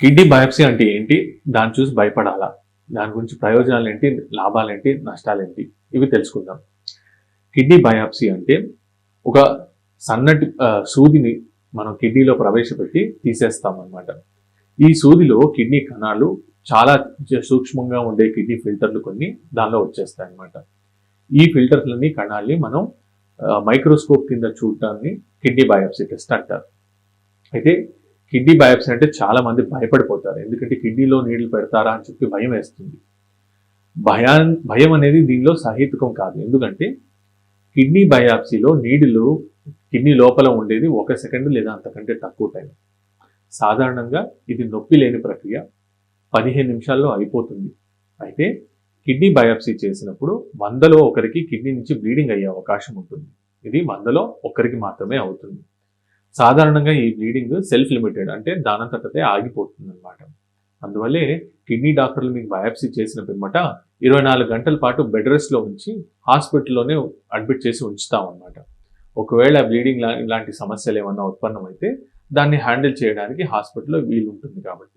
Kidney biopsy అంటే ఏంటి? దాన్ని చూసి భయపడాలా? దాని గురించి ప్రయోజనాలేంటి? లాభాలేంటి? నష్టాలేంటి? ఇవి తెలుసుకుందాం. కిడ్నీ బయాప్సీ అంటే ఒక సన్నటి సూదిని మనం కిడ్నీలో ప్రవేశపెట్టి తీసేస్తామన్నమాట. ఈ సూదిలో కిడ్నీ కణాలు చాలా సూక్ష్మంగా ఉండే కిడ్నీ ఫిల్టర్లు కొన్ని దానిలో వచ్చేస్తాయి అన్నమాట. ఈ ఫిల్టర్లని కణాలని మనం మైక్రోస్కోప్ కింద చూడటాన్ని కిడ్నీ బయాప్సీ టెస్ట్ అంటారు. అయితే కిడ్నీ బయాప్సీ అంటే చాలా మంది భయపడిపోతారు. ఎందుకంటే కిడ్నీలో నీళ్లు పెడతారా అని చెప్పి భయం వేస్తుంది. భయం అనేది దీనిలో సహేతుకం కాదు. ఎందుకంటే కిడ్నీ బయాప్సీలో నీళ్లు కిడ్నీ లోపల ఉండేది 1 సెకండ్ లేదా అంతకంటే తక్కువ టైం. సాధారణంగా ఇది నొప్పి లేని ప్రక్రియ. 15 నిమిషాల్లో అయిపోతుంది. అయితే కిడ్నీ బయాప్సీ చేసినప్పుడు 100లో ఒకరికి కిడ్నీ నుంచి బ్లీడింగ్ అయ్యే అవకాశం ఉంటుంది. ఇది 100లో ఒకరికి మాత్రమే అవుతుంది. సాధారణంగా ఈ బ్లీడింగ్ సెల్ఫ్ లిమిటెడ్, అంటే దానంతటదే ఆగిపోతుంది అన్నమాట. అందువల్లే కిడ్నీ డాక్టర్లు మీకు బయాప్సీ చేసిన పిమ్మట 24 గంటల పాటు బెడ్ రెస్ట్లో ఉంచి హాస్పిటల్లోనే అడ్మిట్ చేసి ఉంచుతాం అన్నమాట. ఒకవేళ బ్లీడింగ్ ఇలాంటి సమస్యలు ఏమన్నా ఉత్పన్నమైతే దాన్ని హ్యాండిల్ చేయడానికి హాస్పిటల్లో వీలు ఉంటుంది కాబట్టి.